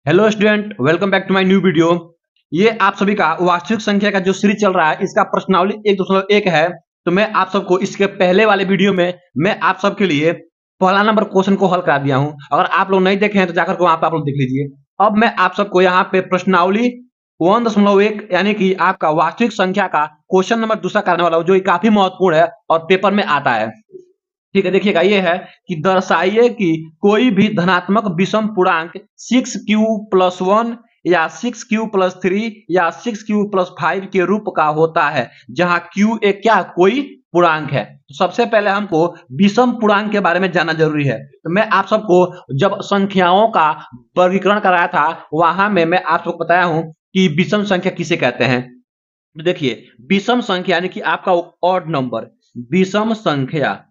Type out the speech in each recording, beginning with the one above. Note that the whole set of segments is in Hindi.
Hello student, welcome back to my new video. ये आप सभी का वास्तविक संख्या का जो सीरीज चल रहा है, इसका प्रश्नावली 1.1 है। तो मैं आप सबको इसके पहले वाले वीडियो में मैं आप सबके लिए पहला नंबर क्वेश्चन को हल करा दिया हूं। अगर आप लोग नहीं देखे हैं तो जाकर के वहां पे आप लोग देख लीजिए। अब मैं आप सबको यहाँ पे प्रश्नावली 1.1 यानी कि आपका वास्तविक संख्या का क्वेश्चन नंबर दूसरा कराने वाला हूँ, जो काफी महत्वपूर्ण है और पेपर में आता है। ठीक है, देखिएगा, ये है कि दर्शाइए कि कोई भी धनात्मक विषम पूर्णांक 6q+1 या 6q+3 या 6q+5 के रूप का होता है, जहां q एक क्या कोई पूर्णांक है। तो सबसे पहले हमको विषम पूर्णांक के बारे में जानना जरूरी है। तो मैं आप सबको जब संख्याओं का वर्गीकरण कराया था, वहां में मैं आप सबको बताया हूं कि विषम संख्या किसे कहते हैं। तो देखिए, विषम संख्या यानी कि आपका ऑड नंबर, विषम संख्या,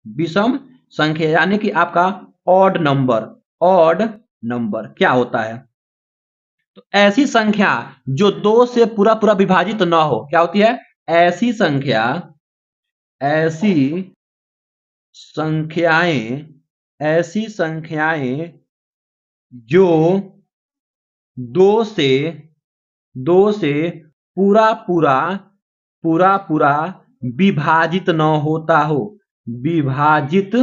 विषम संख्या यानी कि आपका ऑड नंबर क्या होता है। तो ऐसी संख्या जो दो से पूरा पूरा विभाजित ना हो, क्या होती है? ऐसी संख्या, ऐसी संख्याएं, ऐसी संख्याएं जो दो से दो से पूरा पूरा पूरा पूरा विभाजित न होता हो, विभाजित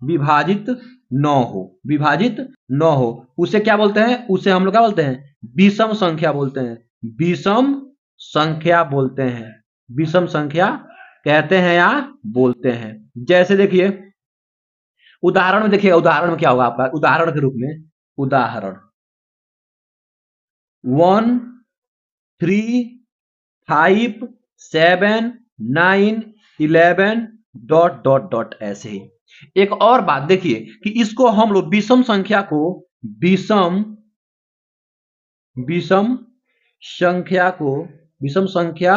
विभाजित न हो, विभाजित न हो, उसे क्या बोलते हैं? उसे हम लोग क्या बोलते हैं? विषम संख्या बोलते हैं, विषम संख्या बोलते हैं, विषम संख्या कहते हैं या बोलते हैं। जैसे देखिए, उदाहरण में देखिए, उदाहरण में क्या होगा आपका? उदाहरण के रूप में, उदाहरण 1, 3, 5, 7, 9, 11 डॉट डॉट डॉट, ऐसे ही। एक और बात देखिए कि इसको हम लोग विषम संख्या को, विषम विषम संख्या को, विषम संख्या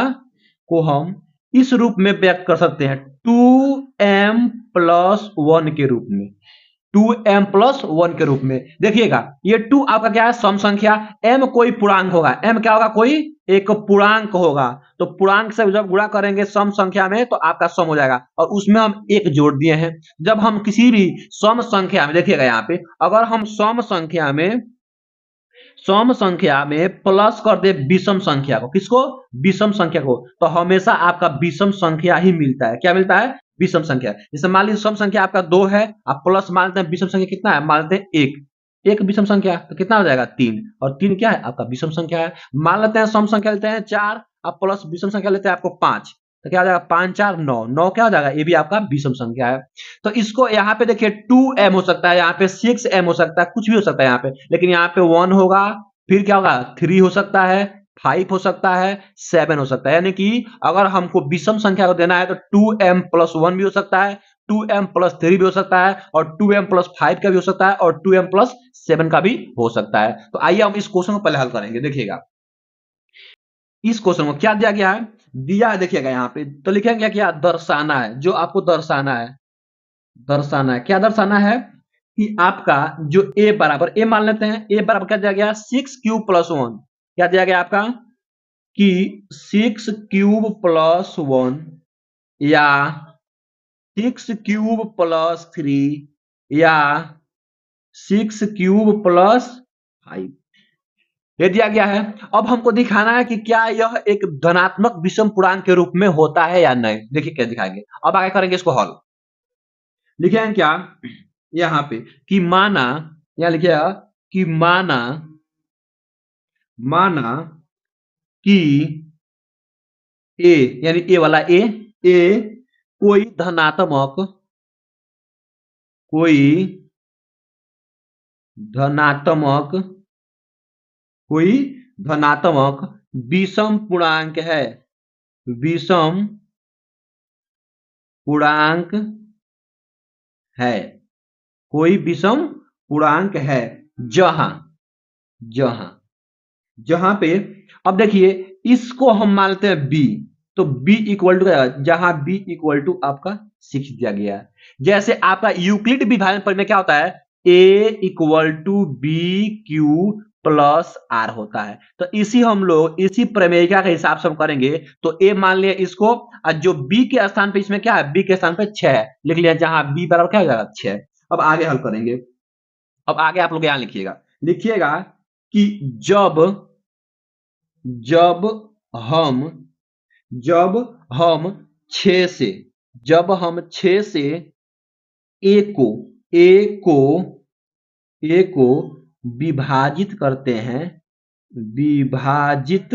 को हम इस रूप में व्यक्त कर सकते हैं, 2m+1 के रूप में, 2m+1 के रूप में। देखिएगा, ये 2 आपका क्या है? सम संख्या। m कोई पूर्णांक होगा, m क्या होगा? कोई एक पूर्णांक होगा। तो पूर्णांक से जब गुणा करेंगे सम संख्या में तो आपका सम हो जाएगा, और उसमें हम एक जोड़ दिए हैं। जब हम किसी भी सम संख्या में, देखिएगा यहाँ पे, अगर हम सम संख्या में प्लस कर दे विषम संख्या को, किसको? विषम संख्या को, तो हमेशा आपका विषम संख्या ही मिलता है। क्या मिलता है? विषम संख्या। जैसे मान लीजिए सम संख्या आपका 2 है, आप प्लस मानते हैं विषम संख्या कितना है? मानते हैं 1, एक विषम संख्या, तो कितना हो जाएगा? 3, और 3 क्या है? आपका विषम संख्या है। मान लेते हैं सम संख्या लेते हैं 4, आप प्लस विषम संख्या लेते हैं आपको 5, तो क्या हो जाएगा? 5 4 9, 9 क्या हो जाएगा? ये भी आपका विषम संख्या है। तो इसको यहाँ पे देखिए 2m हो सकता है, यहाँ पे 6m हो सकता है, कुछ भी हो सकता है यहाँ पे, लेकिन यहाँ पे 1 होगा, फिर क्या होगा? 3 हो सकता है, 5 हो सकता है, 7 हो सकता है। यानी कि अगर हमको विषम संख्या को देना है तो 2m+1 भी हो सकता है, 2m+3 भी हो सकता है, और 2m+5 का भी हो सकता है, और 2m+7 का भी हो सकता है। तो आइए हम इस क्वेश्चन को पहले हल करेंगे। देखिएगा, इस क्वेश्चन को क्या दिया गया है? दिया है, देखिएगा यहाँ पे, तो लिखेंगे क्या? दर्शाना है, जो आपको दर्शाना है, दर्शाना है। क्या दर्शाना है? कि आपका जो a बराबर, a मान लेते हैं, a बराबर क्या दिया गया? 6q+1। क्या दिया गया आपका? कि 6q+1 या 6q+3 या 6q+5, ये दिया गया है। अब हमको दिखाना है कि क्या यह एक धनात्मक विषम पूर्णांक के रूप में होता है या नहीं। देखिए क्या दिखाएंगे, अब आगे करेंगे इसको हल। लिखेंगे क्या यहाँ पे? कि माना, यहाँ लिखिएगा कि माना, माना कि ए, यानी ए वाला ए, ए कोई धनात्मक, कोई धनात्मक, कोई धनात्मक विषम पूर्णांक है, विषम पूर्णांक है, कोई विषम पूर्णांक है, जहां जहां जहां पे, अब देखिए, इसको हम मानते हैं b, तो b इक्वल टू, जहां b इक्वल टू आपका 6 दिया गया है। जैसे आपका यूक्लिड विभाजन पर में क्या होता है? a equal to B Q plus R होता है। तो इसी हम लोग इसी प्रमेयिका के हिसाब से हम करेंगे। तो a मान लिया इसको, और जो b के स्थान पे, इसमें क्या है? b के स्थान पे 6 लिख लिया, जहां b बराबर क्या हो जाएगा? 6। अब आगे हल करेंगे। अब आगे आप लोग यहां लिखिएगा, लिखिएगा कि जब जब हम जब हम 6 से जब हम 6 से ए को ए को ए को विभाजित करते हैं विभाजित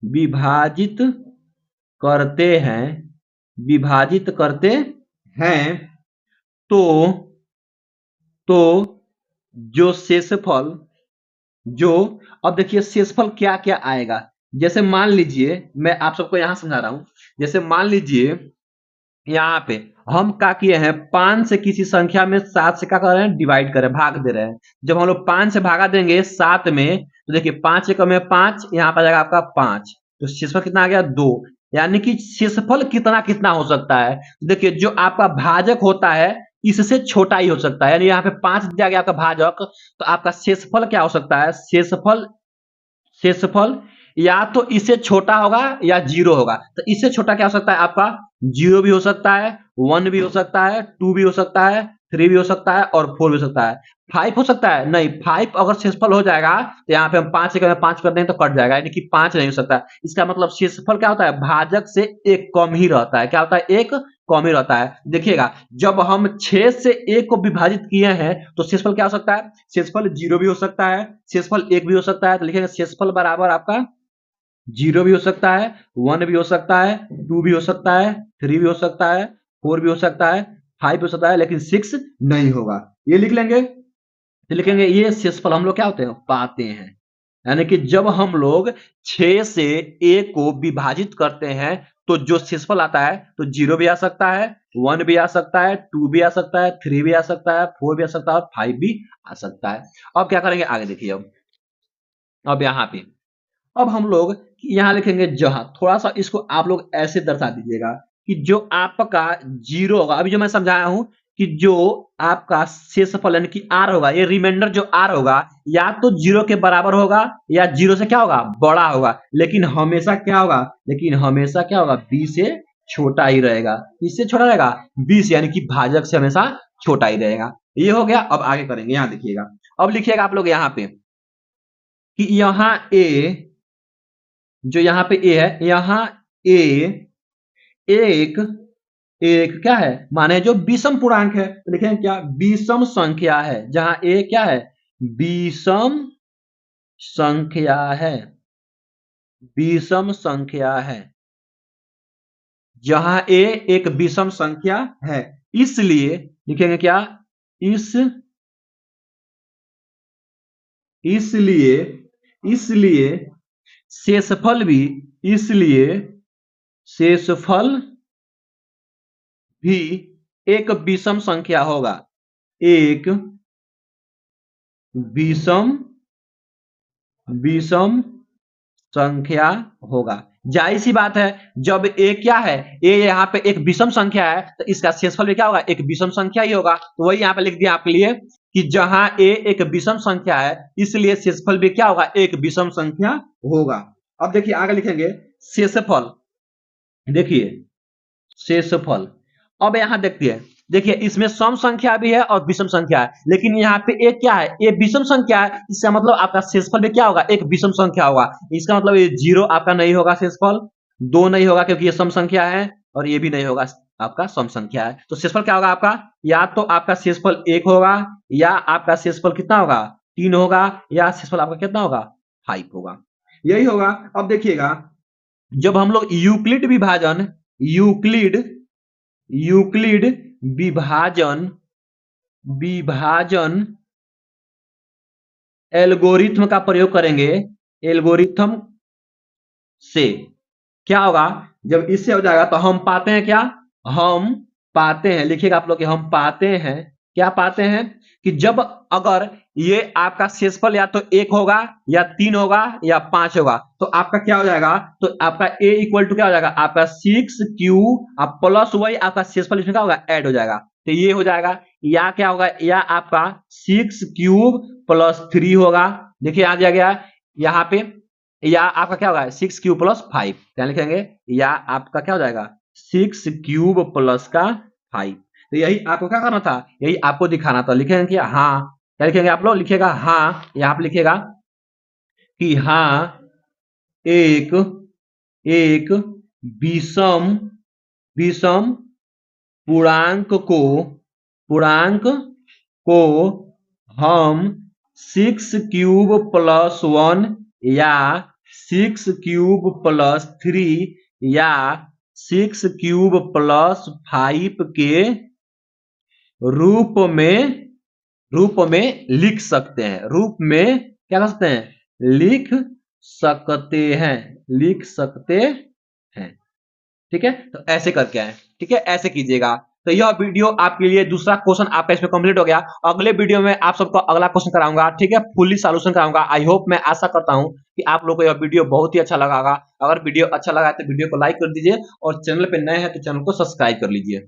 विभाजित करते हैं विभाजित करते हैं तो तो जो शेषफल जो अब देखिए शेषफल क्या क्या आएगा। जैसे मान लीजिए मैं आप सबको यहां समझा रहा हूं। जैसे मान लीजिए यहाँ पे हम क्या किए हैं 5 से किसी संख्या में 7 से क्या कर रहे हैं डिवाइड कर रहे हैं भाग दे रहे हैं। जब हम लोग 5 से भागा देंगे 7 में तो देखिए 5 एकम में 5 यहाँ पर आ जाएगा आपका 5 तो शेषफल कितना आ गया 2। यानी कि शेषफल कितना कितना हो सकता है। तो देखिए जो आपका भाजक होता है इससे छोटा ही हो सकता है। यानी यहाँ पे 5 दिया गया आपका भाजक तो आपका शेषफल क्या हो सकता है। शेषफल शेषफल या तो इससे छोटा होगा या 0 होगा। तो इससे छोटा क्या हो सकता है आपका 0 भी हो सकता है 1 भी हो सकता है 2 भी हो सकता है 3 भी हो सकता है और 4 भी हो सकता है। 5 हो सकता है नहीं 5 अगर शेषफल हो जाएगा तो यहाँ पे हम 5 से 5 कर देंगे तो कट जाएगा यानी कि 5 नहीं हो सकता। इसका मतलब शेषफल क्या होता है भाजक से एक कम ही रहता है। क्या होता है एक कम ही रहता है। देखिएगा जब हम 6 से 1 को विभाजित किए हैं तो शेषफल क्या हो सकता है। शेषफल 0 भी हो सकता है शेषफल 1 भी हो सकता है। तो लिखेंगे शेषफल बराबर आपका 0 भी हो सकता है 1 भी हो सकता है 2 भी हो सकता है 3 भी हो सकता है 4 भी हो सकता है 5 भी हो सकता है लेकिन 6 नहीं होगा। ये लिख लेंगे। तो लिखेंगे ये शेषफल हम लोग क्या होते हैं पाते हैं। यानी कि जब हम लोग 6 से a को विभाजित करते हैं तो जो शेषफल आता है तो 0 भी आ सकता है 1 भी आ सकता है 2 भी आ सकता है 3 भी आ सकता है 4 भी आ सकता है और 5 भी आ सकता है। अब क्या करेंगे आगे देखिए। अब यहाँ पे अब हम लोग यहां लिखेंगे जहां थोड़ा सा इसको आप लोग ऐसे दर्शा दीजिएगा कि जो आपका 0 होगा। अभी जो मैं समझाया हूं कि जो आपका शेषफल यानी कि आर होगा ये रिमाइंडर जो आर होगा या तो 0 के बराबर होगा या 0 से क्या होगा बड़ा होगा लेकिन हमेशा क्या होगा b से छोटा ही रहेगा। इससे छोटा रहेगा 20 यानी कि भाजक से हमेशा छोटा ही रहेगा। ये हो गया। अब आगे करेंगे यहां देखिएगा। अब लिखिएगा आप लोग यहां पे कि यहां a जो यहाँ पे ए है यहाँ ए एक एक क्या है माने जो विषम पूर्णांक है। तो लिखेंगे क्या विषम संख्या है। जहां ए क्या है विषम संख्या है विषम संख्या है। जहां ए एक विषम संख्या है इसलिए लिखेंगे क्या इसलिए इसलिए शेषफल भी इसलिए शेषफल भी एक विषम संख्या होगा एक विषम विषम संख्या होगा। जाहिर सी बात है जब ए क्या है ए यहाँ पे एक विषम संख्या है तो इसका शेषफल भी क्या होगा एक विषम संख्या ही होगा। तो वही यहाँ पे लिख दिया आपके लिए कि जहां ए एक विषम संख्या है इसलिए शेषफल भी क्या होगा एक विषम संख्या होगा। अब देखिए आगे लिखेंगे शेषफल। देखिए शेषफल अब यहां देखते हैं देखिए इसमें सम संख्या भी है और विषम संख्या है लेकिन यहाँ पे एक क्या है ये विषम संख्या है। इसका मतलब आपका शेषफल भी क्या होगा एक विषम संख्या होगा। इसका मतलब ये 0 आपका नहीं होगा शेषफल 2 नहीं होगा क्योंकि ये सम संख्या है और ये भी नहीं होगा आपका सम संख्या है। तो शेषफल क्या होगा आपका या तो आपका शेषफल 1 होगा या आपका शेषफल कितना होगा 3 होगा या शेषफल आपका कितना होगा 5 होगा। यही होगा। अब देखिएगा जब हम लोग यूक्लिड विभाजन यूक्लिड विभाजन एल्गोरिथम का प्रयोग करेंगे। एल्गोरिथम से क्या होगा जब इससे हो जाएगा तो हम पाते हैं क्या हम पाते हैं लिखिएगा आप लोग कि हम पाते हैं क्या पाते हैं कि जब अगर ये आपका शेषफल या तो 1 होगा या 3 होगा या 5 होगा तो आपका क्या हो जाएगा तो आपका a इक्वल टू क्या हो जाएगा आपका 6q प्लस y आपका शेषफल इसमें क्या होगा ऐड हो जाएगा। तो ये हो जाएगा या क्या होगा या आपका 6 क्यूब प्लस 3 होगा। देखिए आ गया यहाँ पे या आपका क्या होगा 6 क्यूब प्लस 5 क्या लिखेंगे या आपका क्या हो जाएगा 6 क्यूब प्लस का 5। तो यही आपको क्या करना था यही आपको दिखाना था। लिखेंगे कि हाँ क्या लिखेंगे आप लोग? लिखिएगा हाँ, या आप लिखिएगा कि हाँ एक एक विषम विषम पूर्णांक को हम 6 क्यूब प्लस 1 या 6 क्यूब प्लस 3 या 6 क्यूब प्लस 5 के रूप में लिख सकते हैं। रूप में क्या कर सकते हैं? लिख सकते हैं। ठीक है, तो ऐसे करके आए। ठीक है, ऐसे कीजिएगा। तो यह वीडियो आपके लिए दूसरा क्वेश्चन आपका इसमें कंप्लीट हो गया। अगले वीडियो में आप सबको अगला क्वेश्चन कराऊंगा। ठीक है, फुल्ली सॉल्यूशन कराऊंगा। आई होप, मैं आशा करता हूं कि आप लोगों को यह वीडियो बहुत ही अच्छा लगा होगा। अगर वीडियो अच्छा लगा है तो वीडियो को लाइक कर दीजिए और चैनल पे नए हैं तो चैनल को सब्सक्राइब कर लीजिए।